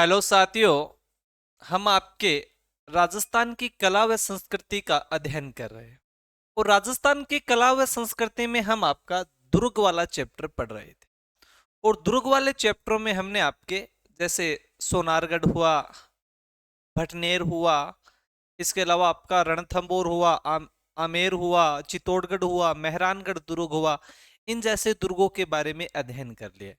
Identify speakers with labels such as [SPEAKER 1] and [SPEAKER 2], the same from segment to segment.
[SPEAKER 1] Hello साथियों। हम आपके राजस्थान की कला व संस्कृति का अध्ययन कर रहे हैं और राजस्थान की कला व संस्कृति में हम आपका दुर्ग वाला चैप्टर पढ़ रहे थे। और दुर्ग वाले चैप्टरों में हमने आपके जैसे सोनारगढ़ हुआ, भटनेर हुआ, इसके अलावा आपका रणथंबोर हुआ, आमेर हुआ, चित्तौड़गढ़ हुआ, मेहरानगढ़ दुर्ग हुआ, इन जैसे दुर्गों के बारे में अध्ययन कर लिया।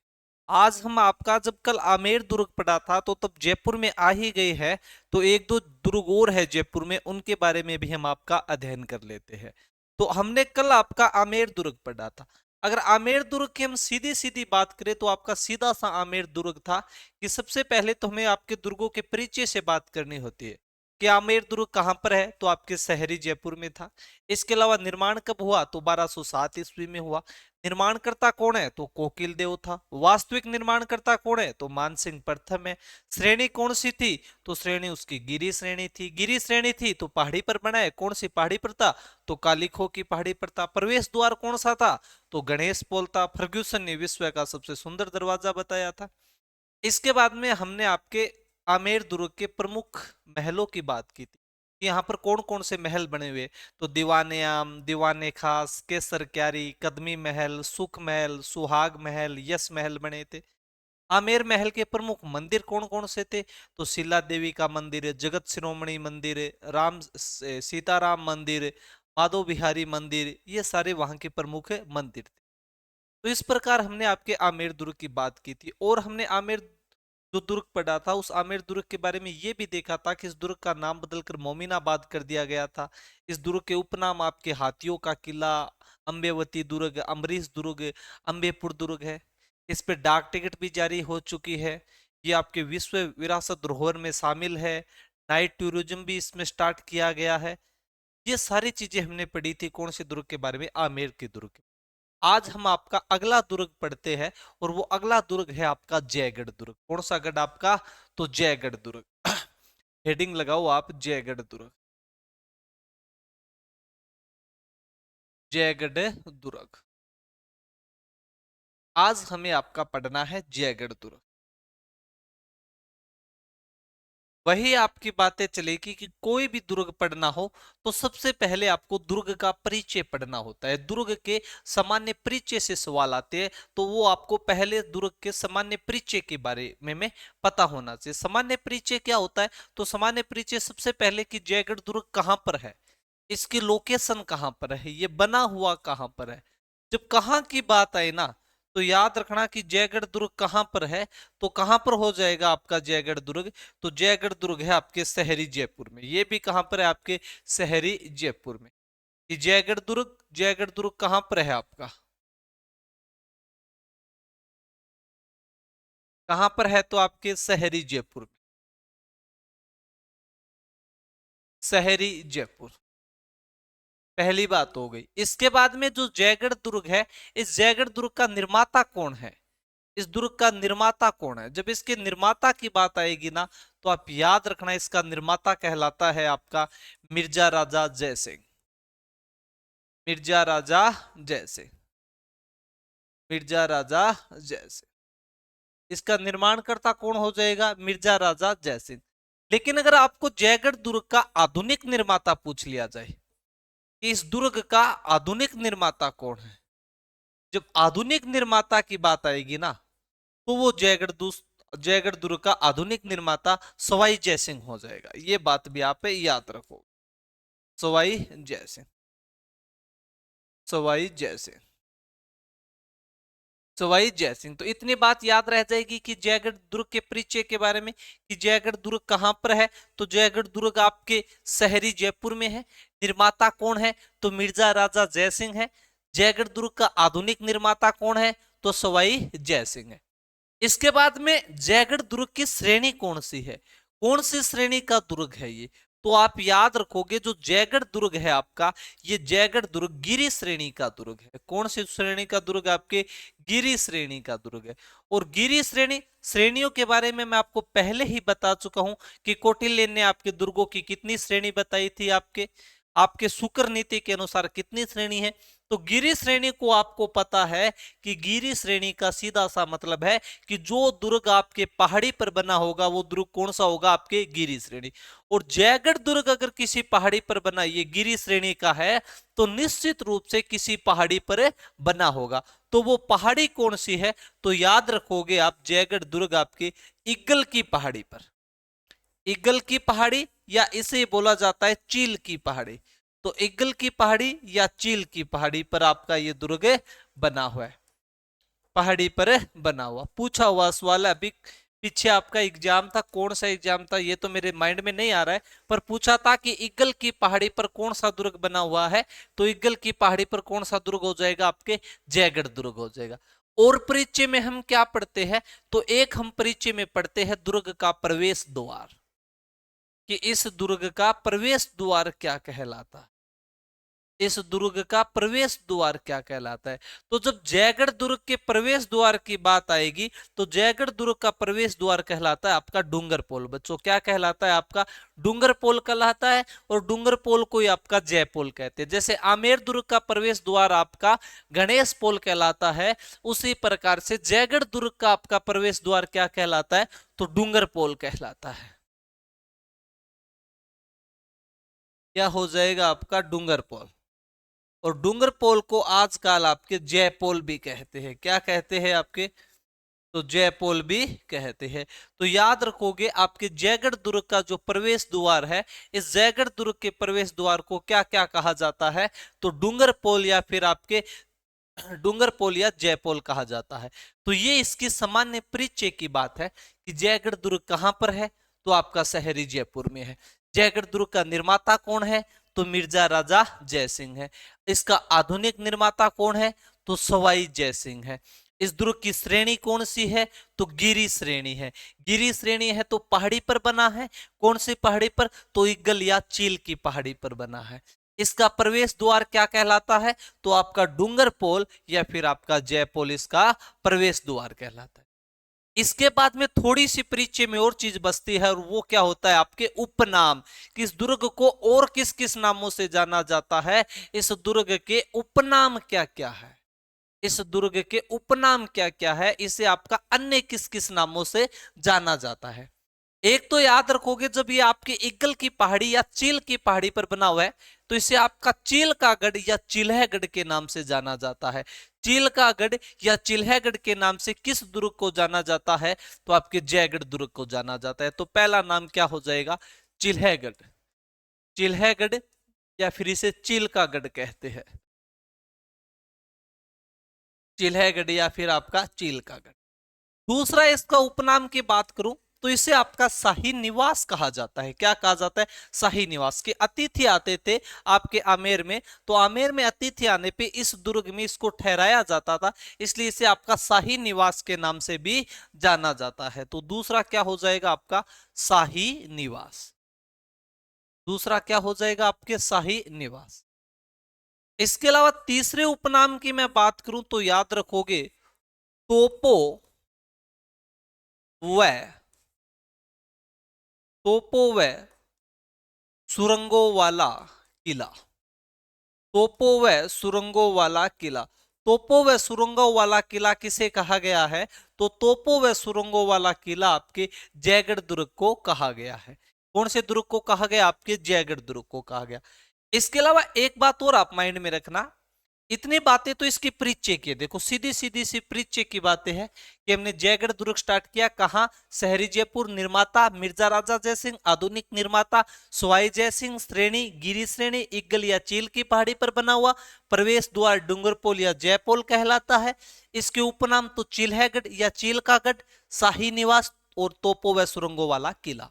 [SPEAKER 1] आज हम आपका जब कल आमेर दुर्ग पढ़ा था तो तब जयपुर में आ ही गए हैं, तो एक दो दुर्ग और है जयपुर में, उनके बारे में भी हम आपका अध्ययन कर लेते हैं। तो हमने कल आपका आमेर दुर्ग पढ़ा था। अगर आमेर दुर्ग की हम सीधी सीधी बात करें तो आपका सीधा सा आमेर दुर्ग था कि सबसे पहले तो हमें आपके दुर्गों के परिचय से बात करनी होती है कि आमेर दुर्ग कहां पर है, तो आपके शहरी जयपुर में था। इसके अलावा निर्माण कब हुआ, तो 1207 ईस्वी में हुआ। निर्माणकर्ता कौन है, तो कोकिल देव था। वास्तविक निर्माणकर्ता कौन है, तो मानसिंह प्रथम है। श्रेणी कौन सी थी, तो श्रेणी उसकी गिरी श्रेणी थी। गिरी श्रेणी थी तो पहाड़ी पर बना है, कौन सी पहाड़ी पर था, तो कालिखो की पहाड़ी पर था। प्रवेश द्वार कौन सा था, तो गणेश पोल था। फर्ग्यूसन ने विश्व का सबसे सुंदर दरवाजा बताया था। इसके बाद में हमने आपके आमेर दुर्ग के प्रमुख महलों की बात की थी कि यहाँ पर कौन कौन से महल बने हुए। तो दीवाने आम, दीवाने खास, केसर क्यारी, कदमी महल, सुख महल, सुहाग महल, यश महल बने थे। आमेर महल के प्रमुख मंदिर कौन कौन से थे, तो शिला देवी का मंदिर, जगत शिरोमणि मंदिर, सीताराम मंदिर, माधव बिहारी मंदिर, ये सारे वहां के प्रमुख मंदिर थे। तो इस प्रकार हमने आपके आमेर दुर्ग की बात की थी। और हमने आमेर जो दुर्ग पड़ा था उस आमेर दुर्ग के बारे में यह भी देखा था कि इस दुर्ग का नाम बदलकर मोमिनाबाद कर दिया गया था। इस दुर्ग के उपनाम आपके हाथियों का किला, अंबेवती दुर्ग, अमरीश दुर्ग, अंबेपुर दुर्ग है। इस पे डाक टिकट भी जारी हो चुकी है। ये आपके विश्व विरासत धरोहर में शामिल है। नाइट टूरिज्म भी इसमें स्टार्ट किया गया है। ये सारी चीजें हमने पढ़ी थी कौन से दुर्ग के बारे में, आमेर के दुर्ग। आज हम आपका अगला दुर्ग पढ़ते हैं और वो अगला दुर्ग है आपका जयगढ़ दुर्ग। कौन सा गढ़ आपका, तो जयगढ़ दुर्ग। हेडिंग लगाओ आप, जयगढ़ दुर्ग। जयगढ़ दुर्ग आज हमें आपका पढ़ना है, जयगढ़ दुर्ग। वही आपकी बातें चलेगी कि कोई भी दुर्ग पढ़ना हो तो सबसे पहले आपको दुर्ग का परिचय पढ़ना होता है। दुर्ग के सामान्य परिचय से सवाल आते हैं, तो वो आपको पहले दुर्ग के सामान्य परिचय के बारे में पता होना चाहिए। सामान्य परिचय क्या होता है, तो सामान्य परिचय सबसे पहले कि जयगढ़ दुर्ग कहां पर है, इसकी लोकेशन कहां पर है, ये बना हुआ कहां पर है। जब कहां की बात आए ना, तो याद रखना कि जयगढ़ दुर्ग कहां पर है। तो कहां पर हो जाएगा आपका जयगढ़ दुर्ग, तो जयगढ़ दुर्ग है आपके शहरी जयपुर में। ये भी कहां पर है, आपके शहरी जयपुर में। कि जयगढ़ दुर्ग कहां पर है आपका, कहां पर है, तो आपके शहरी जयपुर में। शहरी जयपुर पहली बात हो गई। इसके बाद में जो जयगढ़ दुर्ग है, इस जयगढ़ दुर्ग का निर्माता कौन है, इस दुर्ग का निर्माता कौन है। जब इसके निर्माता की बात आएगी ना, तो आप याद रखना इसका निर्माता कहलाता है आपका मिर्जा राजा जयसिंह। मिर्जा राजा जयसिंह, मिर्जा राजा जयसिंह, इसका निर्माणकर्ता कौन हो जाएगा, मिर्जा राजा जयसिंह। लेकिन अगर आपको जयगढ़ दुर्ग का आधुनिक निर्माता पूछ लिया जाए कि इस दुर्ग का आधुनिक निर्माता कौन है, जब आधुनिक निर्माता की बात आएगी ना, तो वो जयगढ़ दुर्ग का आधुनिक निर्माता सवाई जयसिंह हो जाएगा। ये बात भी आप याद रखो, सवाई जयसिंह, सवाई जयसिंह, सवाई जयसिंह। तो इतनी बात याद रह जाएगी कि जयगढ़ दुर्ग के परिचय के बारे में कि जयगढ़ दुर्ग कहां पर है, तो जयगढ़ दुर्ग आपके शहरी जयपुर में है। निर्माता कौन है, तो मिर्जा राजा जयसिंह है। जयगढ़ दुर्ग का आधुनिक निर्माता कौन है, तो सवाई जयसिंह है। इसके बाद में जयगढ़ दुर्ग की श्रेणी कौन सी है, कौन सी श्रेणी का दुर्ग है ये, तो आप याद रखोगे जो जयगढ़ दुर्ग है आपका, ये जयगढ़ दुर्ग गिरी श्रेणी का दुर्ग है। कौन सी श्रेणी का दुर्ग है, आपके गिरी श्रेणी का दुर्ग है। और गिरी श्रेणियों के बारे में मैं आपको पहले ही बता चुका हूं कि कौटिल्य ने आपके दुर्गों की कितनी श्रेणी बताई थी, आपके आपके शुक्र नीति के अनुसार कितनी श्रेणी है, तो गिरी श्रेणी को आपको पता है कि गिरी श्रेणी का सीधा सा मतलब है कि जो दुर्ग आपके पहाड़ी पर बना होगा वो दुर्ग कौन सा होगा, आपके गिरी श्रेणी। और जयगढ़ दुर्ग अगर किसी पहाड़ी पर बना, ये गिरी श्रेणी का है, तो निश्चित रूप से किसी पहाड़ी पर बना होगा। तो वो पहाड़ी कौन सी है, तो याद रखोगे आप, जयगढ़ दुर्ग आपके इग्गल की पहाड़ी पर, इग्गल की पहाड़ी, या इसे बोला जाता है चील की पहाड़ी। तो इग्गल की पहाड़ी या चील की पहाड़ी पर आपका ये दुर्ग बना हुआ है, पहाड़ी पर बना हुआ। पूछा हुआ सवाल है, अभी पीछे आपका एग्जाम था, कौन सा एग्जाम था ये तो मेरे माइंड में नहीं आ रहा है, पर पूछा था कि इग्गल की पहाड़ी पर कौन सा दुर्ग बना हुआ है, तो इग्गल की पहाड़ी पर कौन सा दुर्ग हो जाएगा, आपके जयगढ़ दुर्ग हो जाएगा। और परिचय में हम क्या पढ़ते हैं, तो एक हम परिचय में पढ़ते हैं दुर्ग का प्रवेश द्वार, कि इस दुर्ग का प्रवेश द्वार क्या कहलाता है, इस दुर्ग का प्रवेश द्वार क्या कहलाता है। तो जब जयगढ़ दुर्ग के प्रवेश द्वार की बात आएगी, तो जयगढ़ दुर्ग का प्रवेश द्वार कहलाता है आपका डूंगरपोल। बच्चों क्या कहलाता है, आपका डूंगरपोल कहलाता है, और डूंगरपोल को ही आपका जयपोल कहते हैं। जैसे आमेर दुर्ग का प्रवेश द्वार आपका गणेश पोल कहलाता है, उसी प्रकार से जयगढ़ दुर्ग का आपका प्रवेश द्वार क्या कहलाता है, तो डूंगरपोल कहलाता है। क्या हो जाएगा, आपका डूंगरपोल। और डूंगरपोल को आजकल आपके जयपोल भी कहते हैं। क्या कहते हैं आपके, तो जयपोल भी कहते हैं। तो याद रखोगे, आपके जयगढ़ दुर्ग का जो प्रवेश द्वार है, इस जयगढ़ दुर्ग के प्रवेश द्वार को क्या क्या कहा जाता है, तो डूंगरपोल या फिर आपके डूंगरपोल या जयपोल कहा जाता है। तो ये इसकी सामान्य परिचय की बात है कि जयगढ़ दुर्ग कहां पर है, तो आपका शहरी जयपुर में है। जयगढ़ दुर्ग का निर्माता कौन है, तो मिर्जा राजा जयसिंह है। इसका आधुनिक निर्माता कौन है, तो सवाई जयसिंह है। इस दुर्ग की श्रेणी कौन सी है, तो गिरी श्रेणी है। गिरी श्रेणी है तो पहाड़ी पर बना है, कौन सी पहाड़ी पर, तो इग्गल या चील की पहाड़ी पर बना है। इसका प्रवेश द्वार क्या कहलाता है, तो आपका डूंगरपोल या फिर आपका जयपोल इसका प्रवेश द्वार कहलाता है। इसके बाद में थोड़ी सी परिचय में और चीज बचती है, और वो क्या होता है, आपके उपनाम। किस दुर्ग को और किस किस नामों से जाना जाता है, इस दुर्ग के उपनाम क्या क्या है, इस दुर्ग के उपनाम क्या क्या है, इसे आपका अन्य किस किस नामों से जाना जाता है। एक तो याद रखोगे, जब ये आपके इग्गल की पहाड़ी या चील की पहाड़ी पर बना हुआ है, तो इसे आपका चील का गढ़ या चिल्हगढ़ के नाम से जाना जाता है। चील का गढ़ या चिल्हगढ़ के नाम से किस दुर्ग को जाना जाता है, तो आपके जयगढ़ दुर्ग को जाना जाता है। तो पहला नाम क्या हो जाएगा, चिल्हगढ़, चिल्हगढ़, या फिर इसे चील का गढ़ कहते हैं, चिल्हगढ़ या फिर आपका चील का गढ़। दूसरा इसका उपनाम की बात करूं, तो इसे आपका शाही निवास कहा जाता है। क्या कहा जाता है, शाही निवास। के अतिथि आते थे आपके आमेर में, तो आमेर में अतिथि आने पे इस दुर्ग में इसको ठहराया जाता था, इसलिए इसे आपका शाही निवास के नाम से भी जाना जाता है। तो दूसरा क्या हो जाएगा, आपका शाही निवास। दूसरा क्या हो जाएगा, आपके शाही निवास। इसके अलावा तीसरे उपनाम की मैं बात करूं, तो याद रखोगे, तोपो व तोपो व सुरंगों वाला किला, तोपो व सुरंगों वाला किला। तोपो व सुरंगों वाला किला किसे कहा गया है, तो तोपो व सुरंगों वाला किला आपके जयगढ़ दुर्ग को कहा गया है। कौन से दुर्ग को कहा गया, आपके जयगढ़ दुर्ग को कहा गया। इसके अलावा एक बात और आप माइंड में रखना, इतनी बातें तो इसकी परिचय की है, देखो सीधी सीधी सी परिचय की बातें हैं कि हमने जयगढ़ दुर्ग स्टार्ट किया कहां, शहरी जयपुर। निर्माता मिर्जा राजा जयसिंह, आधुनिक निर्माता सवाई जयसिंह, श्रेणी गिरी श्रेणी, इग्गल या चील की पहाड़ी पर बना हुआ, प्रवेश द्वार डूंगरपोल या जयपोल कहलाता है। इसके उपनाम तो चिल्हगढ़ या चील का गढ़, शाही निवास और तोपो व सुरंगों वाला किला।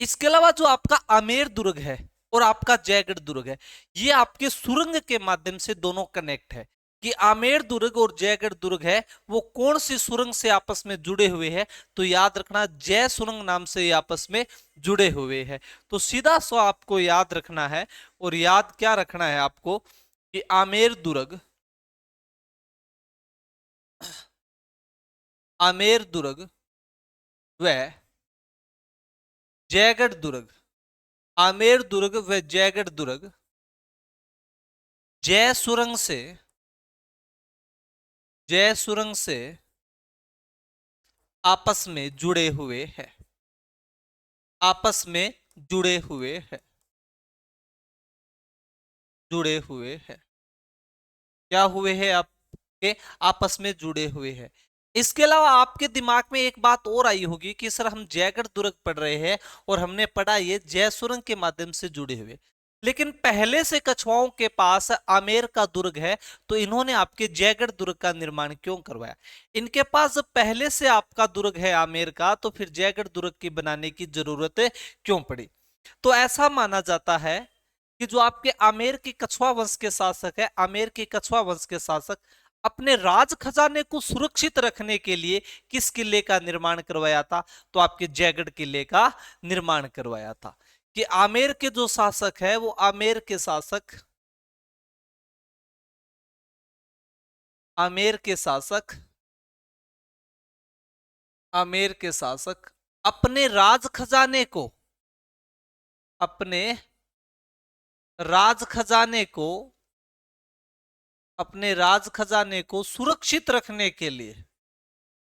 [SPEAKER 1] इसके अलावा जो आपका आमेर दुर्ग है और आपका जयगढ़ दुर्ग है, ये आपके सुरंग के माध्यम से दोनों कनेक्ट है। कि आमेर दुर्ग और जयगढ़ दुर्ग है वो कौन सी सुरंग से आपस में जुड़े हुए हैं, तो याद रखना जय सुरंग नाम से ये आपस में जुड़े हुए हैं। तो सीधा सा आपको याद रखना है, और याद क्या रखना है आपको, कि आमेर दुर्ग, आमेर दुर्ग व जयगढ़ दुर्ग, आमेर दुर्ग व जयगढ़ दुर्ग जय सुरंग से आपस में जुड़े हुए हैं, आपस में जुड़े हुए हैं, जुड़े हुए हैं। क्या हुए हैं आपके? आपस में जुड़े हुए हैं। इसके अलावा आपके दिमाग में एक बात और आई होगी कि सर हम जयगढ़ दुर्ग पढ़ रहे हैं और हमने पढ़ा ये जय सुरंग के माध्यम से जुड़े हुए, लेकिन पहले से कछुआओं के पास आमेर का दुर्ग है, तो इन्होंने आपके जयगढ़ दुर्ग का निर्माण क्यों करवाया? इनके पास जब पहले से आपका दुर्ग है आमेर का, तो फिर जयगढ़ दुर्ग की बनाने की जरूरत क्यों पड़ी? तो ऐसा माना जाता है कि जो आपके आमेर के कछुआ वंश के शासक है, आमेर के कछुआ वंश के शासक अपने राज खजाने को सुरक्षित रखने के लिए किस किले का निर्माण करवाया था? तो आपके जयगढ़ किले का निर्माण करवाया था। कि आमेर के जो शासक है वो आमेर के शासक, आमेर के शासक, आमेर के शासक अपने राज खजाने को, अपने राज खजाने को, अपने राज खजाने को सुरक्षित रखने के लिए,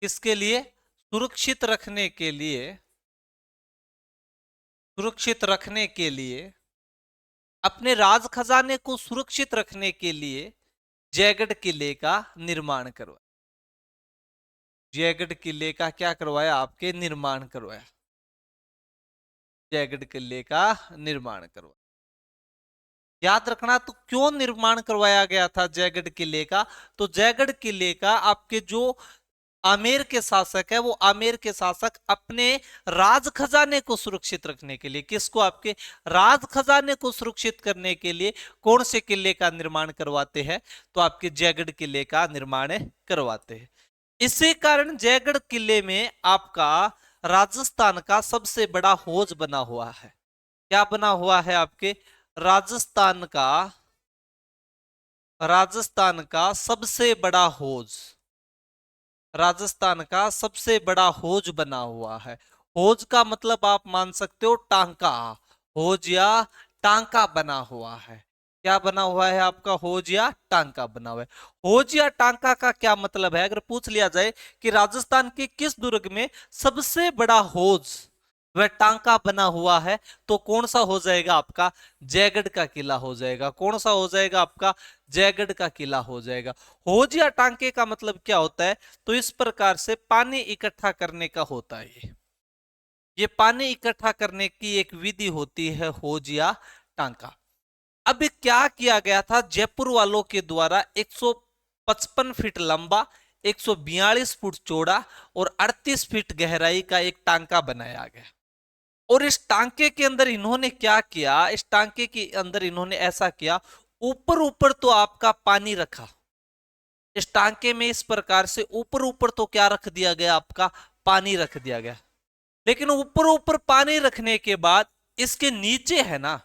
[SPEAKER 1] किसके लिए? सुरक्षित रखने के लिए, सुरक्षित रखने के लिए, अपने राज खजाने को सुरक्षित रखने के लिए जयगढ़ किले का निर्माण करवाया। जयगढ़ किले का क्या करवाया? आपके निर्माण करवाया। जयगढ़ किले का निर्माण करवाया। याद रखना, तो क्यों निर्माण करवाया गया था जयगढ़ किले का? तो जयगढ़ किले का आपके जो आमेर के शासक है, वो आमेर के शासक अपने राज खजाने को सुरक्षित रखने के लिए, किसको? आपके राज खजाने को सुरक्षित करने के लिए कौन से किले का निर्माण करवाते हैं? तो आपके जयगढ़ किले का निर्माण करवाते हैं। इसी कारण जयगढ़ किले में आपका राजस्थान का सबसे बड़ा हौज बना हुआ है। क्या बना हुआ है? आपके राजस्थान का, राजस्थान का सबसे बड़ा हौज, राजस्थान का सबसे बड़ा हौज बना हुआ है। हौज का मतलब आप मान सकते हो टांका, हौज या टांका बना हुआ है। क्या बना हुआ है आपका? हौज या टांका बना हुआ है। हौज या टांका का क्या मतलब है? अगर पूछ लिया जाए कि राजस्थान के किस दुर्ग में सबसे बड़ा हौज वह टांका बना हुआ है, तो कौन सा हो जाएगा आपका? जयगढ़ का किला हो जाएगा। कौन सा हो जाएगा आपका? जयगढ़ का किला हो जाएगा। हौज या टांके का मतलब क्या होता है? तो इस प्रकार से पानी इकट्ठा करने का होता है। ये पानी इकट्ठा करने की एक विधि होती है, हौज या टांका। अब क्या किया गया था? जयपुर वालों के द्वारा 155 फीट लंबा, 142 फुट चौड़ा और 38 फीट गहराई का एक टांका बनाया गया। और इस टांके के अंदर इन्होंने क्या किया? इस टांके के अंदर इन्होंने ऐसा किया, ऊपर ऊपर तो आपका पानी रखा इस टांके में, इस प्रकार से ऊपर ऊपर तो क्या रख दिया गया? आपका पानी रख दिया गया। लेकिन ऊपर ऊपर पानी रखने के बाद इसके नीचे है ना,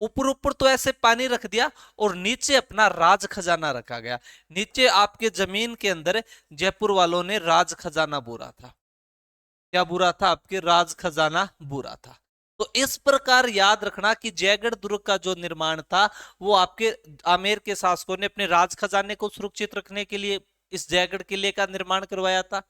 [SPEAKER 1] ऊपर ऊपर तो ऐसे पानी रख दिया और नीचे अपना राज खजाना रखा गया। नीचे आपके जमीन के अंदर जयपुर वालों ने राज खजाना बोरा था। क्या बुरा था? आपके राज खजाना बुरा था। तो इस प्रकार याद रखना कि जयगढ़ दुर्ग का जो निर्माण था वो आपके आमेर के शासकों ने अपने राज खजाने को सुरक्षित रखने के लिए इस जयगढ़ किले का निर्माण करवाया था।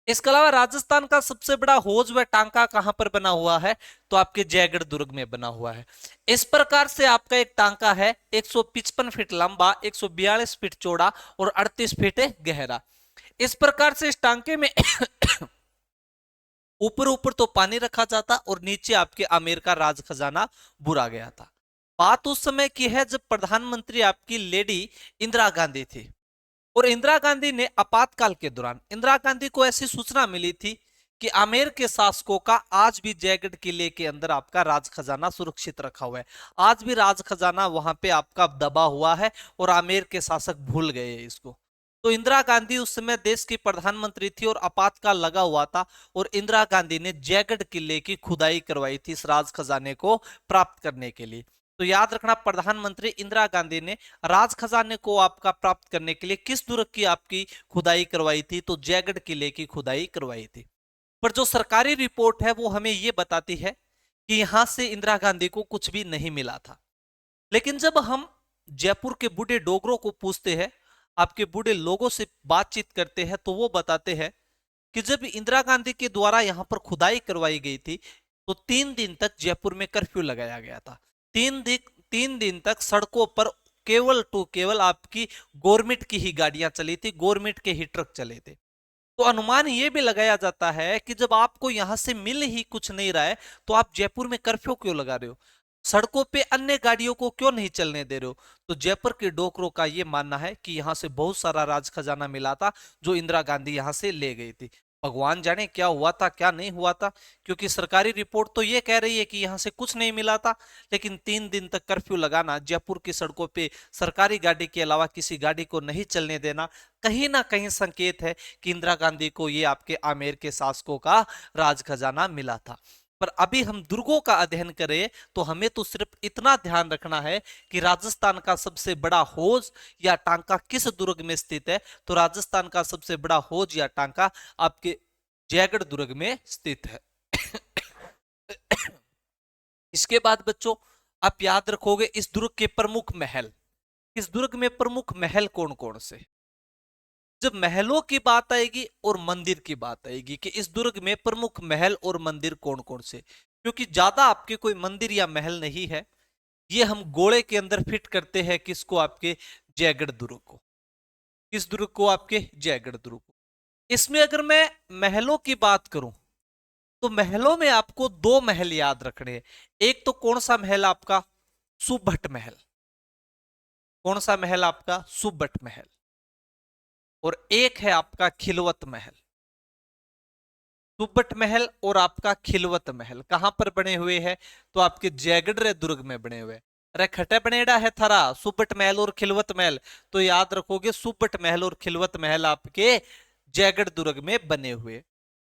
[SPEAKER 1] इसके अलावा राजस्थान का सबसे बड़ा हौज व टांका कहां पर बना हुआ है? तो आपके जयगढ़ दुर्ग में बना हुआ है। इस प्रकार से आपका एक टांका है 155 फीट लंबा, 142 फीट चौड़ा और 38 फीट गहरा। इस प्रकार से इस टांके में ऊपर ऊपर तो पानी रखा जाता और नीचे आपके आमेर का राज खजाना बुरा गया था। बात उस समय की है जब प्रधानमंत्री आपकी लेडी इंदिरा गांधी थी, और इंदिरा गांधी ने आपातकाल के दौरान इंदिरा गांधी को ऐसी सूचना मिली थी कि आमेर के शासकों का आज भी जयगढ़ किले के अंदर आपका राज खजाना सुरक्षित रखा हुआ है। आज भी राज खजाना वहां पे आपका दबा हुआ है और आमेर के शासक भूल गए इसको। तो इंदिरा गांधी उस समय देश की प्रधानमंत्री थी और आपातकाल लगा हुआ था, और इंदिरा गांधी ने जयगढ़ किले की खुदाई करवाई थी इस राज खजाने को प्राप्त करने के लिए। तो याद रखना, प्रधानमंत्री इंदिरा गांधी ने राज खजाने को आपका प्राप्त करने के लिए किस दुर्ग की आपकी खुदाई करवाई थी? तो जयगढ़ किले की खुदाई करवाई थी। पर जो सरकारी रिपोर्ट है वो हमें ये बताती है कि यहां से इंदिरा गांधी को कुछ भी नहीं मिला था। लेकिन जब हम जयपुर के बूढ़े डोगरों को पूछते हैं, आपके बूढ़े लोगों से बातचीत करते हैं, तो वो बताते हैं कि जब इंदिरा गांधी के द्वारा यहां पर खुदाई करवाई गई थी तो 3 दिन तक जयपुर में कर्फ्यू लगाया गया था। 3 दिन तक सड़कों पर केवल टू केवल आपकी गवर्नमेंट की ही गाड़ियां चली थी, गवर्नमेंट के ही ट्रक चले थे। तो अनुमान यह भी लगाया जाता है कि जब आपको यहां से मिल ही कुछ नहीं रहा है तो आप जयपुर में कर्फ्यू क्यों लगा रहे हो, सड़कों पे अन्य गाड़ियों को क्यों नहीं चलने दे रहे हो। तो जयपुर के डोकरों का यह मानना है कि यहां से बहुत सारा राज खजाना मिला था जो इंदिरा गांधी यहां से ले गई थी। भगवान जाने क्या हुआ था क्या नहीं हुआ था, क्योंकि सरकारी रिपोर्ट तो ये कह रही है कि यहां से कुछ नहीं मिला था, लेकिन 3 दिन तक कर्फ्यू लगाना, जयपुर की सड़कों पे सरकारी गाड़ी के अलावा किसी गाड़ी को नहीं चलने देना, कहीं ना कहीं संकेत है कि इंदिरा गांधी को ये आपके आमेर के शासकों का राज खजाना मिला था। पर अभी हम दुर्गों का अध्ययन करें तो हमें तो सिर्फ इतना ध्यान रखना है कि राजस्थान का सबसे बड़ा हौज या टांका किस दुर्ग में स्थित है। तो राजस्थान का सबसे बड़ा हौज या टांका आपके जयगढ़ दुर्ग में स्थित है। इसके बाद बच्चों आप याद रखोगे इस दुर्ग के प्रमुख महल, इस दुर्ग में प्रमुख महल कौन कौन से। जब महलों की बात आएगी और मंदिर की बात आएगी कि इस दुर्ग में प्रमुख महल और मंदिर कौन कौन से, क्योंकि ज्यादा आपके कोई मंदिर या महल नहीं है, ये हम गोले के अंदर फिट करते हैं किसको, आपके जयगढ़ दुर्ग को। किस दुर्ग को, आपके जयगढ़ दुर्ग को। इसमें अगर मैं महलों की बात करूं तो महलों में आपको 2 महल याद रखने हैं। एक तो कौन सा महल आपका, सुबट महल। कौन सा महल आपका, सुबट महल। और एक है आपका खिलवत महल। सुबट महल और आपका खिलवत महल कहां पर बने हुए हैं, तो आपके जयगढ़ दुर्ग में बने हुए। अरे खटे बनेड़ा है थारा सुबट महल और खिलवत महल, तो याद रखोगे सुबट महल और खिलवत महल आपके जयगढ़ दुर्ग में बने हुए।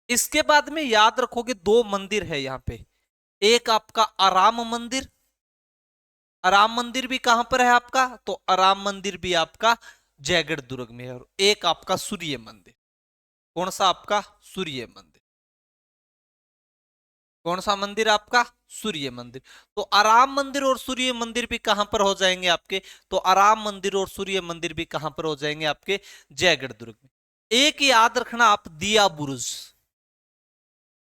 [SPEAKER 1] इसके बाद में याद रखोगे 2 मंदिर है यहां पे, एक आपका आराम मंदिर। आराम मंदिर भी कहां पर है आपका, तो आराम मंदिर भी आपका जयगढ़ दुर्ग में है। और एक आपका सूर्य मंदिर। कौन सा आपका, सूर्य मंदिर। कौन सा मंदिर आपका, सूर्य मंदिर। तो आराम मंदिर और सूर्य मंदिर भी कहां पर हो जाएंगे आपके, तो आराम मंदिर और सूर्य मंदिर भी कहां पर हो जाएंगे आपके जयगढ़ दुर्ग में। एक याद रखना आप, दिया बुरुज।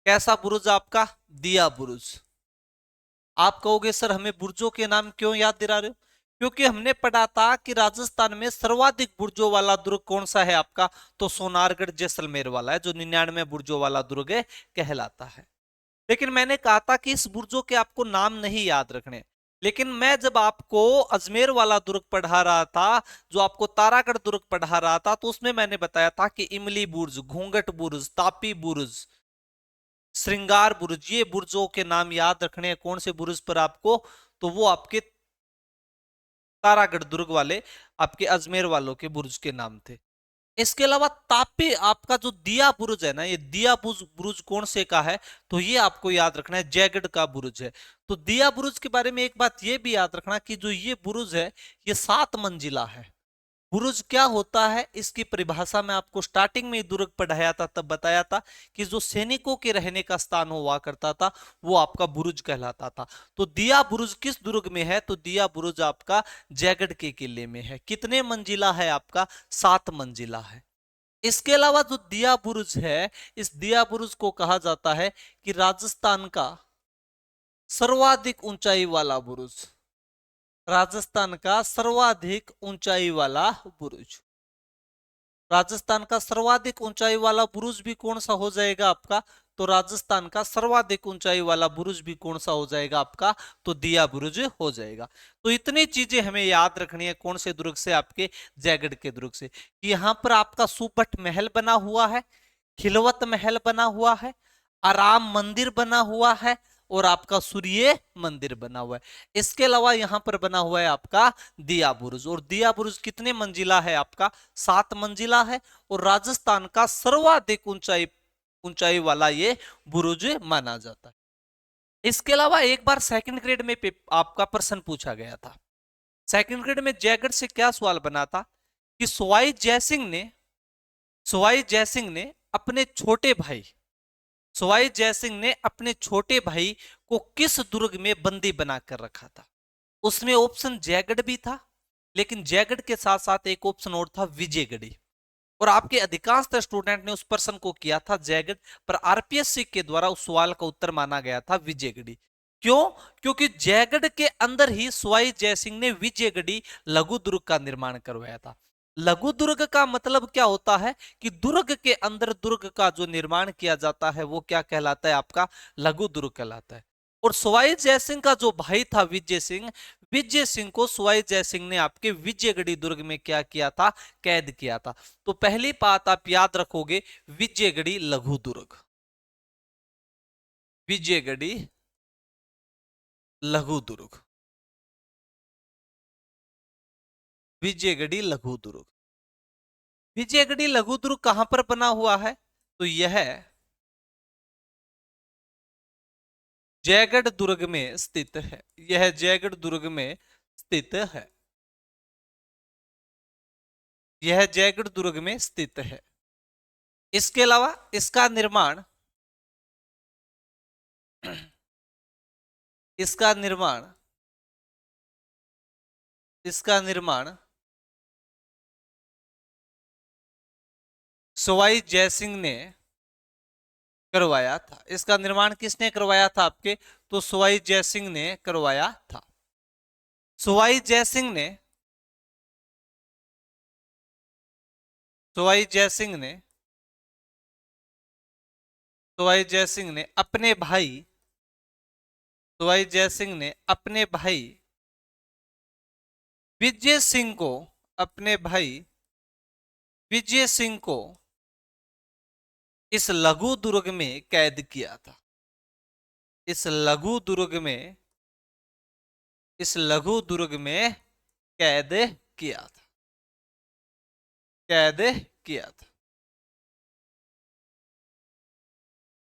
[SPEAKER 1] कैसा बुरुज आपका, दिया बुरुज। आप कहोगे सर हमें बुर्जों के नाम क्यों याद दिला रहे हो, क्योंकि हमने पढ़ा था कि राजस्थान में सर्वाधिक बुर्जों वाला दुर्ग कौन सा है आपका, तो सोनारगढ़ जैसलमेर वाला है, जो 99 बुर्जों वाला दुर्ग है कहलाता है। लेकिन मैंने कहा था कि इस बुर्जों के आपको नाम नहीं याद रखने, लेकिन मैं जब आपको अजमेर वाला दुर्ग पढ़ा रहा था, जो आपको तारागढ़ दुर्ग पढ़ा रहा था, तो उसमें मैंने बताया था कि इमली बुर्ज, घूंघट बुर्ज, तापी बुर्ज, श्रृंगार बुर्ज, ये बुर्जों के नाम याद रखने हैं। कौन से बुर्ज पर आपको, तो वो आपके तारागढ़ दुर्ग वाले, आपके अजमेर वालों के बुर्ज के नाम थे। इसके अलावा तापी आपका जो दिया बुर्ज है ना, ये दिया बुर्ज बुर्ज कौन से का है, तो ये आपको याद रखना है जयगढ़ का बुर्ज है। तो दिया बुर्ज के बारे में एक बात ये भी याद रखना कि जो ये बुर्ज है ये 7 मंजिला है। बुरुज क्या होता है, इसकी परिभाषा में आपको स्टार्टिंग में दुर्ग पढ़ाया था, तब बताया था कि जो सैनिकों के रहने का स्थान हुआ करता था वो आपका बुरुज कहलाता था। तो दिया बुरुज किस दुर्ग में है, तो दिया बुरुज आपका जयगढ़ के किले में है। कितने मंजिला है आपका, 7 मंजिला है। इसके अलावा जो दिया बुरुज है, इस दिया बुरुज को कहा जाता है कि राजस्थान का सर्वाधिक ऊंचाई वाला बुरुज। राजस्थान का सर्वाधिक ऊंचाई वाला बुरुज। राजस्थान का सर्वाधिक ऊंचाई वाला बुरुज भी कौन सा हो जाएगा आपका, तो राजस्थान का सर्वाधिक ऊंचाई वाला बुरुज भी कौन सा हो जाएगा आपका, तो दिया बुरुज हो जाएगा। तो इतनी चीजें हमें याद रखनी है कौन से दुर्ग से, आपके जयगढ़ के दुर्ग से। यहां पर आपका सुपट महल बना हुआ है, खिलवत महल बना हुआ है, आराम मंदिर बना हुआ है, और आपका सूर्य मंदिर बना हुआ है। इसके अलावा यहां पर बना हुआ है आपका दिया बुरुज। और दिया बुरुज कितने मंजिला है आपका, 7 मंजिला है। और राजस्थान का सर्वाधिक ऊंचाई ऊंचाई वाला ये बुरुज माना जाता है। इसके अलावा एक बार सेकंड ग्रेड में आपका प्रश्न पूछा गया था। सेकंड ग्रेड में जयगढ़ से क्या सवाल बना था कि सवाई जयसिंह ने अपने छोटे भाई, सवाई जयसिंह ने अपने छोटे भाई को किस दुर्ग में बंदी बनाकर रखा था। उसमें ऑप्शन जयगढ़ भी था, लेकिन जयगढ़ के साथ साथ एक ऑप्शन और था विजयगढ़ी, और आपके अधिकांश स्टूडेंट ने उस प्रश्न को किया था जयगढ़, पर आरपीएससी के द्वारा उस सवाल का उत्तर माना गया था विजयगढ़ी। क्यों? क्योंकि जयगढ़ के अंदर ही सवाई जयसिंह ने विजयगढ़ी लघु दुर्ग का निर्माण करवाया था। लघु दुर्ग का मतलब क्या होता है कि दुर्ग के अंदर दुर्ग का जो निर्माण किया जाता है वो क्या कहलाता है, आपका लघु दुर्ग कहलाता है। और सवाई जयसिंह का जो भाई था विजय सिंह, विजय सिंह को सवाई जयसिंह ने आपके विजयगढ़ी दुर्ग में क्या किया था, कैद किया था। तो पहली बात आप याद रखोगे, विजयगढ़ी लघु दुर्ग, विजयगढ़ी लघु दुर्ग, विजयगढ़ी लघु दुर्ग। विजयगढ़ी लघु दुर्ग कहां पर बना हुआ है, तो यह जयगढ़ दुर्ग में स्थित है, यह जयगढ़ दुर्ग में स्थित है, यह जयगढ़ दुर्ग में स्थित है। इसके अलावा इसका निर्माण इसका निर्माण इसका निर्माण सवाई जयसिंह ने करवाया था। इसका निर्माण किसने करवाया था आपके, तो सवाई जयसिंह ने करवाया था। सवाई जयसिंह ने सवाई जयसिंह ने सवाई जयसिंह ने अपने भाई सवाई जयसिंह ने अपने भाई विजय सिंह को अपने भाई विजय सिंह को इस लघु दुर्ग में कैद किया था। इस लघु दुर्ग में इस लघु दुर्ग में कैद किया था, कैद किया था,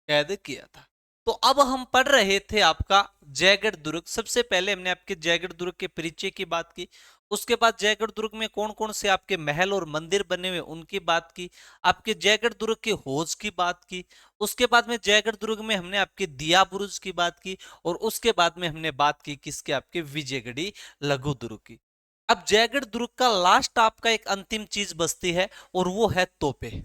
[SPEAKER 1] कैद किया था। तो अब हम पढ़ रहे थे आपका जयगढ़ दुर्ग। सबसे पहले हमने आपके जयगढ़ दुर्ग के परिचय की बात की, उसके बाद जयगढ़ दुर्ग में कौन कौन से आपके महल और मंदिर बने हुए उनकी बात की, आपके जयगढ़ दुर्ग के हौज की बात की, उसके बाद में जयगढ़ दुर्ग में हमने आपके दिया बुरुज की बात की, और उसके बाद में हमने बात की किसके, आपके विजयगढ़ी लघु दुर्ग की। अब जयगढ़ दुर्ग का लास्ट आपका एक अंतिम चीज बचती है, और वो है तोपे।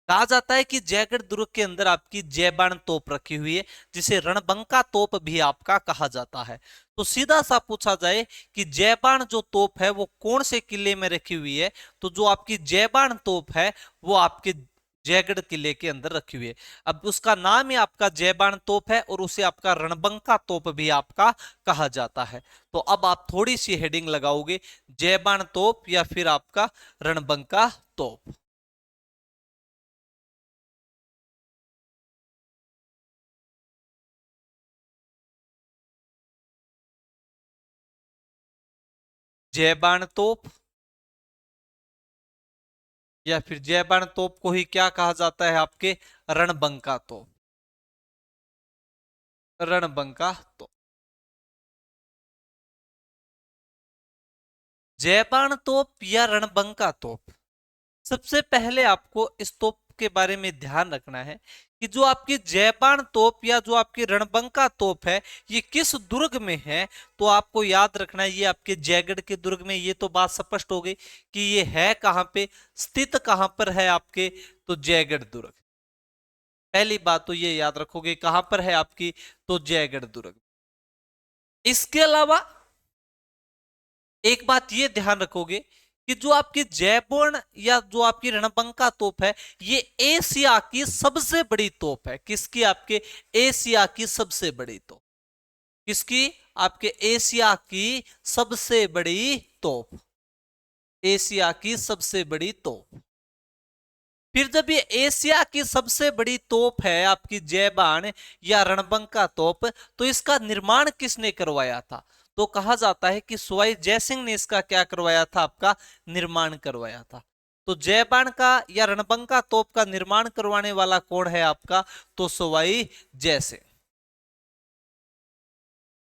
[SPEAKER 1] कहा जाता है कि जयगढ़ दुर्ग के अंदर आपकी जयबाण तोप रखी हुई है, जिसे रणबंका तोप भी आपका कहा जाता है। तो सीधा सा पूछा जाए कि जयबाण जो तोप है वो कौन से किले में रखी हुई है, तो जो आपकी जयबाण तोप है वो आपके जयगढ़ किले के अंदर रखी हुई है। अब उसका नाम ही आपका जयबाण तोप है, और उसे आपका रणबंका तोप भी आपका कहा जाता है। तो अब आप थोड़ी सी हेडिंग लगाओगे, जयबाण तोप या फिर आपका रणबंका तोप। जयबाण तोप या फिर जयबाण तोप को ही क्या कहा जाता है, आपके रणबंका तोप, रणबंका तोप। जयबाण तोप या रणबंका तोप, सबसे पहले आपको इस तोप के बारे में ध्यान रखना है कि जो आपकी जयबाण तोप या जो आपकी रणबंका तोप है ये किस दुर्ग में है। तो आपको याद रखना है ये आपके जयगढ़ के दुर्ग में। ये तो बात स्पष्ट हो गई कि ये है कहां पे, स्थित कहां पर है आपके, तो जयगढ़ दुर्ग। पहली बात तो ये याद रखोगे कहां पर है आपकी, तो जयगढ़ दुर्ग। इसके अलावा एक बात ये ध्यान रखोगे कि जो आपकी जयपुर या जो आपकी रणबंका तोप है ये एशिया की सबसे बड़ी तोप है। किसकी, आपके एशिया की सबसे बड़ी तोप। किसकी, आपके एशिया की सबसे बड़ी तोप, एशिया की सबसे बड़ी तोप। फिर जब ये एशिया की सबसे बड़ी तोप है आपकी जयबाण या रणबंका तोप, तो इसका निर्माण किसने करवाया था, तो कहा जाता है कि सवाई जयसिंह ने इसका क्या करवाया था, आपका निर्माण करवाया था। तो जयबाण का या रणबंका तोप का निर्माण करवाने वाला कौन है आपका, तो सवाई जयसिंह।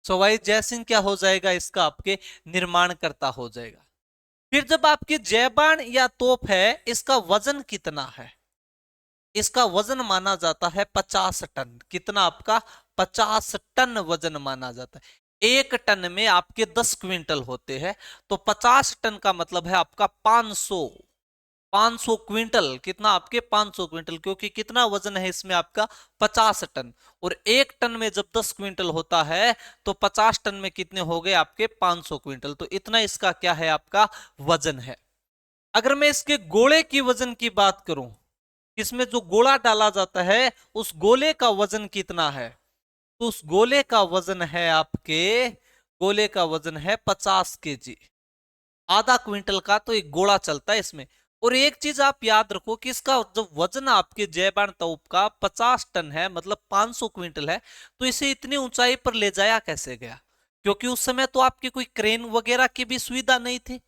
[SPEAKER 1] सवाई जयसिंह क्या हो जाएगा, इसका आपके निर्माण करता हो जाएगा। फिर जब आपकी जयबाण या तोप है इसका वजन कितना है, इसका वजन माना जाता है 50 टन। कितना आपका, 50 टन वजन माना जाता है। 1 टन में आपके 10 क्विंटल होते हैं, तो 50 टन का मतलब है आपका 500 क्विंटल। कितना आपके 500 क्विंटल, क्योंकि कितना वजन है इसमें आपका 50 टन। और 1 टन में जब 10 क्विंटल होता है तो 50 टन में कितने हो गए आपके 500 क्विंटल। तो इतना इसका क्या है आपका वजन है। अगर मैं इसके गोले की वजन की बात करूं, इसमें जो गोला डाला जाता है उस गोले का वजन कितना है, तो उस गोले का वजन है आपके, गोले का वजन है 50 kg। आधा क्विंटल का तो एक गोला चलता है इसमें। और एक चीज आप याद रखो कि इसका जो वजन आपके जयबान तोप का 50 टन है, मतलब 500 क्विंटल है, तो इसे इतनी ऊंचाई पर ले जाया कैसे गया, क्योंकि उस समय तो आपकी कोई क्रेन वगैरह की भी सुविधा नहीं थी।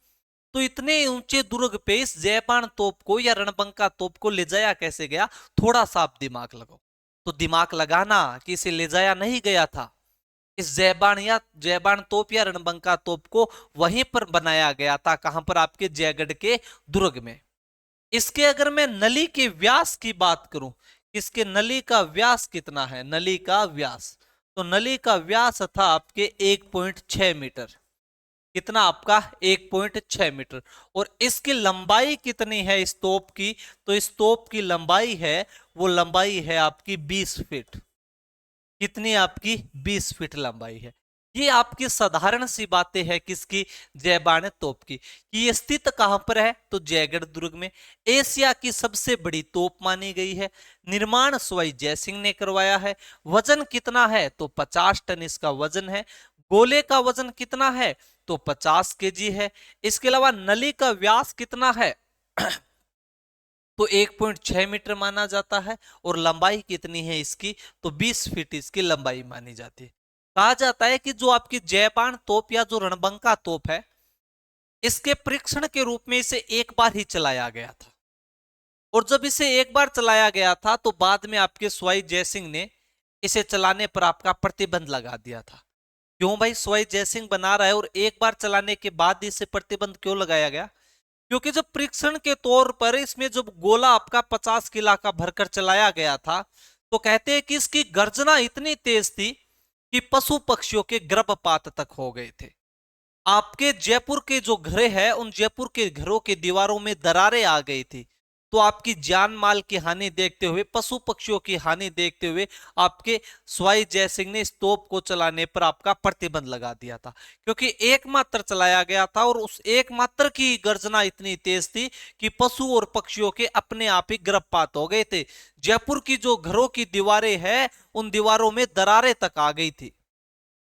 [SPEAKER 1] तो इतने ऊंचे दुर्ग पे इस जयबान तोप को या रणबंका तोप को ले जाया कैसे गया, थोड़ा सा आप दिमाग लगाओ। तो दिमाग लगाना कि इसे ले जाया नहीं गया था, इस जयबान तोप या रणबंका तोप को वहीं पर बनाया गया था। कहां पर, आपके जयगढ़ के दुर्ग में। इसके अगर मैं नली के व्यास की बात करूं, इसके नली का व्यास कितना है, नली का व्यास, तो नली का व्यास था आपके 1.6 मीटर। कितना आपका 1.6 मीटर। और इसकी लंबाई कितनी है इस तोप की, तो इस तोप की लंबाई है, वो लंबाई है आपकी 20 फीट। कितनी आपकी 20 फीट लंबाई है। ये आपकी साधारण सी बातें हैं किसकी, जयबान तोप की, कि ये स्थित कहां पर है, तो जयगढ़ दुर्ग में। एशिया की सबसे बड़ी तोप मानी गई है। निर्माण सवाई जयसिंह ने करवाया है। वजन कितना है, तो 50 टन इसका वजन है। गोले का वजन कितना है, तो 50 kg है। इसके अलावा नली का व्यास कितना है तो 1.6 मीटर माना जाता है। और लंबाई कितनी है इसकी, तो 20 फीट इसकी लंबाई मानी जाती है। कहा जाता है कि जो आपकी जयबान तोप या जो रणबंका तोप है, इसके परीक्षण के रूप में इसे एक बार ही चलाया गया था। और जब इसे एक बार चलाया गया था तो बाद में आपके सवाई जयसिंह ने इसे चलाने पर आपका प्रतिबंध लगा दिया था। क्यों भाई, सवाई जयसिंह बना रहा है और एक बार चलाने के बाद इसे प्रतिबंध क्यों लगाया गया, क्योंकि जब परीक्षण के तौर पर इसमें जब गोला आपका 50 किला का भरकर चलाया गया था, तो कहते हैं कि इसकी गर्जना इतनी तेज थी कि पशु पक्षियों के गर्भपात तक हो गए थे। आपके जयपुर के जो घर है, उन जयपुर के घरों के दीवारों में दरारें आ गई थी। तो आपकी जान माल की हानि देखते हुए, पशु पक्षियों की हानि देखते हुए, आपके सवाई जयसिंह ने इस तोप को चलाने पर आपका प्रतिबंध लगा दिया था। क्योंकि एकमात्र चलाया गया था और उस एकमात्र की गर्जना इतनी तेज थी कि पशु और पक्षियों के अपने आप ही गर्भपात हो गए थे। जयपुर की जो घरों की दीवारें हैं, उन दीवारों में दरारें तक आ गई थी।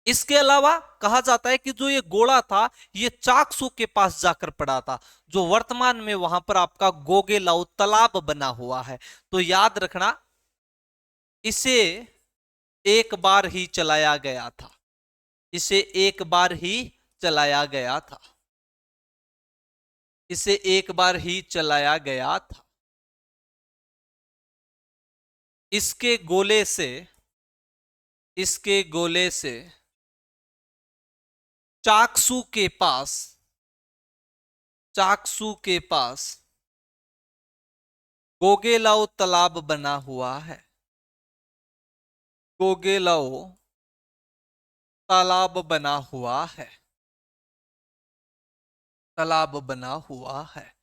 [SPEAKER 1] इसके अलावा कहा जाता है कि जो ये गोला था, ये चाकसू के पास जाकर पड़ा था, जो वर्तमान में वहां पर आपका गोगेलाऊ तालाब बना हुआ है। तो याद रखना, इसे एक बार ही चलाया गया था, इसे एक बार ही चलाया गया था, इसे एक बार ही चलाया गया था। इसके गोले से, इसके गोले से चाकसू के पास, चाकसू के पास गोगेलाऊ तालाब बना हुआ है। गोगेलाऊ तालाब बना हुआ है, तालाब बना हुआ है।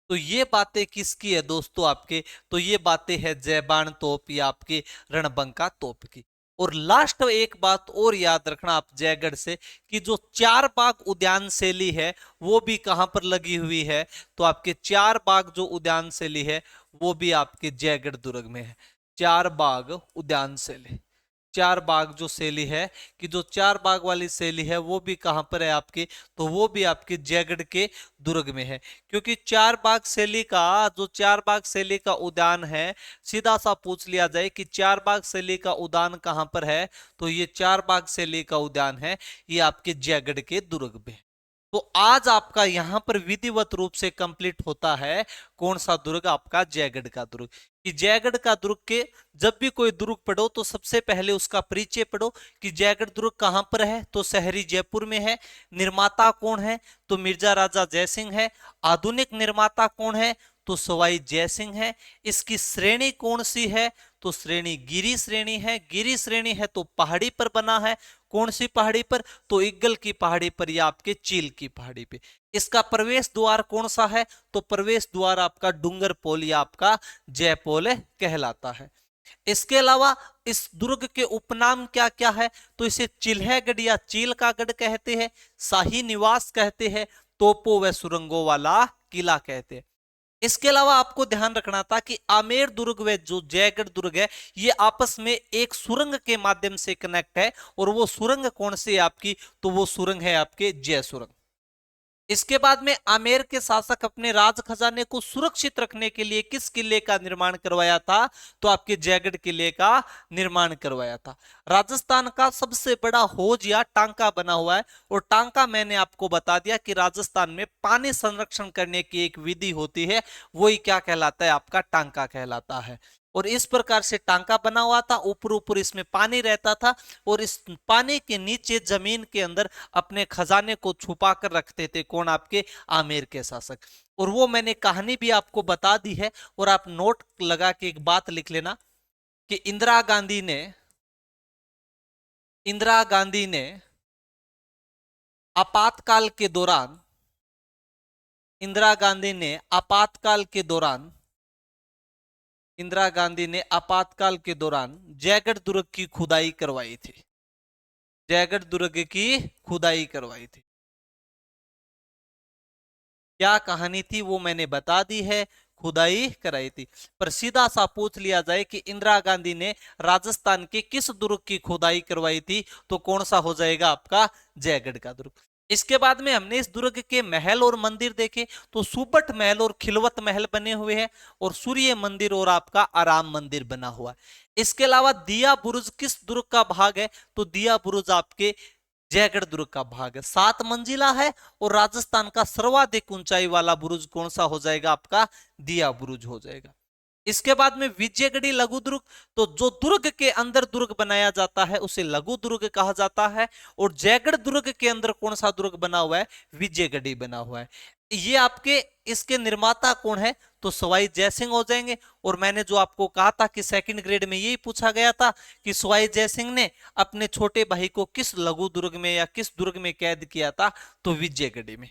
[SPEAKER 1] तो ये बातें किसकी है दोस्तों आपके, तो ये बातें है जयबान तोप या आपके रणबंका तोप की। और लास्ट एक बात और याद रखना आप जयगढ़ से, कि जो चार बाग उद्यान शैली है वो भी कहां पर लगी हुई है, तो आपके चार बाग जो उद्यान शैली है वो भी आपके जयगढ़ दुर्ग में है। चार बाग उद्यान शैली, चार बाग जो शैली है, कि जो चार बाग वाली शैली है वो भी कहां पर है आपकी, तो वो भी आपके जयगढ़ के दुर्ग में है। क्योंकि चार बाग शैली का, जो चार बाग शैली का उद्यान है, सीधा सा पूछ लिया जाए कि चार बाग शैली का उद्यान कहां पर है, तो ये चार बाग शैली का उद्यान है, ये आपके जयगढ़ के दुर्ग में है। तो आज आपका यहां पर विधिवत रूप से कंप्लीट होता है कौन सा दुर्ग, आपका जयगढ़ का दुर्ग। कि जयगढ़ का दुर्ग के जब भी कोई दुर्ग पढ़ो तो सबसे पहले उसका परिचय पढ़ो कि जयगढ़ दुर्ग कहां पर है, तो शहरी जयपुर में है। निर्माता कौन है, तो मिर्जा राजा जयसिंह है। आधुनिक निर्माता कौन है, तो सवाई जयसिंह है। इसकी श्रेणी कौन सी है, तो श्रेणी गिरी श्रेणी है। गिरी श्रेणी है तो पहाड़ी पर बना है। कौन सी पहाड़ी पर, तो इग्गल की पहाड़ी पर या आपके चील की पहाड़ी पे। इसका प्रवेश द्वार कौन सा है, तो प्रवेश द्वार आपका डूंगरपोल या आपका जयपोल कहलाता है। इसके अलावा इस दुर्ग के उपनाम क्या क्या है, तो इसे चिल्हगढ़ या चील का गढ़ कहते हैं, शाही निवास कहते हैं, तोपों व सुरंगों वाला किला कहते हैं। इसके अलावा आपको ध्यान रखना था कि आमेर दुर्ग व जो जयगढ़ दुर्ग है ये आपस में एक सुरंग के माध्यम से कनेक्ट है, और वो सुरंग कौन सी है आपकी, तो वो सुरंग है आपके जय सुरंग। इसके बाद में आमेर के शासक अपने राज खजाने को सुरक्षित रखने के लिए किस किले का निर्माण करवाया था, तो आपके जयगढ़ किले का निर्माण करवाया था। राजस्थान का सबसे बड़ा हौज या टांका बना हुआ है, और टांका मैंने आपको बता दिया कि राजस्थान में पानी संरक्षण करने की एक विधि होती है, वही क्या कहलाता है, आपका टांका कहलाता है। और इस प्रकार से टांका बना हुआ था, ऊपर ऊपर इसमें पानी रहता था, और इस पानी के नीचे जमीन के अंदर अपने खजाने को छुपा कर रखते थे कौन, आपके आमेर के शासक। और वो मैंने कहानी भी आपको बता दी है, और आप नोट लगा के एक बात लिख लेना कि इंदिरा गांधी ने आपातकाल के दौरान इंदिरा गांधी ने आपातकाल के दौरान इंदिरा गांधी ने आपातकाल के दौरान जयगढ़ दुर्ग की खुदाई करवाई थी। जयगढ़ दुर्ग की खुदाई करवाई थी। क्या कहानी थी वो मैंने बता दी है, खुदाई कराई थी। पर सीधा सा पूछ लिया जाए कि इंदिरा गांधी ने राजस्थान के किस दुर्ग की खुदाई करवाई थी, तो कौन सा हो जाएगा आपका, जयगढ़ का दुर्ग। इसके बाद में हमने इस दुर्ग के महल और मंदिर देखे, तो सुबट महल और खिलवत महल बने हुए हैं, और सूर्य मंदिर और आपका आराम मंदिर बना हुआ है। इसके अलावा दिया बुरुज किस दुर्ग का भाग है, तो दिया बुरुज आपके जयगढ़ दुर्ग का भाग है। 7 मंजिला है, और राजस्थान का सर्वाधिक ऊंचाई वाला बुरुज कौन सा हो जाएगा, आपका दिया बुरुज हो जाएगा। इसके बाद में विजयगढ़ी लघु दुर्ग, तो जो दुर्ग के अंदर दुर्ग बनाया जाता है उसे लघु दुर्ग कहा जाता है। और जयगढ़ दुर्ग के अंदर कौन सा दुर्ग बना हुआ है, विजयगढ़ी बना हुआ है। ये आपके इसके निर्माता कौन है, तो सवाई जयसिंह हो जाएंगे। और मैंने जो आपको कहा था कि सेकंड ग्रेड में यही पूछा गया था कि सवाई जयसिंह ने अपने छोटे भाई को किस लघु दुर्ग में या किस दुर्ग में कैद किया था, तो विजयगढ़ी में।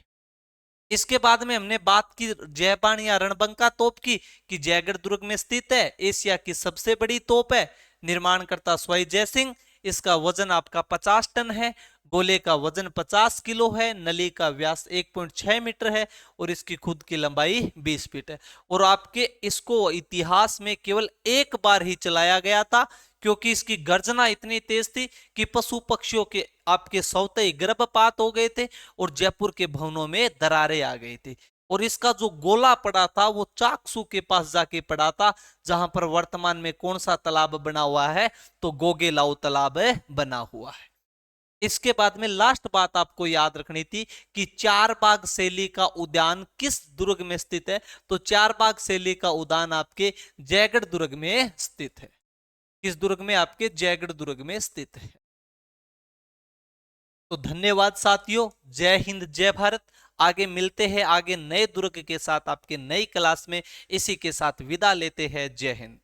[SPEAKER 1] इसके बाद में हमने बात की जयबाण या रणबंका तोप की, कि जयगढ़ दुर्ग में स्थित है, एशिया की सबसे बड़ी तोप है, निर्माणकर्ता सवाई जयसिंह। इसका वजन आपका 50 टन है, गोले का वजन 50 किलो है, नली का व्यास 1.6 मीटर है, और इसकी खुद की लंबाई 20 फीट है। और आपके इसको इतिहास में केवल एक बार ही चलाया गया था, क्योंकि इसकी गर्जना इतनी तेज थी कि पशु पक्षियों के आपके सौते ही गर्भपात हो गए थे, और जयपुर के भवनों में दरारें आ गई थी। और इसका जो गोला पड़ा था वो चाकसू के पास जाके पड़ा था, जहां पर वर्तमान में कौन सा तालाब बना हुआ है, तो गोगेलाऊ तालाब बना हुआ है। इसके बाद में लास्ट बात आपको याद रखनी थी कि चार बाग शैली का उद्यान किस दुर्ग में स्थित है, तो चार बाग शैली का उद्यान आपके जयगढ़ दुर्ग में स्थित है। किस दुर्ग में, आपके जयगढ़ दुर्ग में स्थित है। तो धन्यवाद साथियों, जय हिंद जय भारत। आगे मिलते हैं आगे नए दुर्ग के साथ आपके नई क्लास में। इसी के साथ विदा लेते हैं, जय हिंद।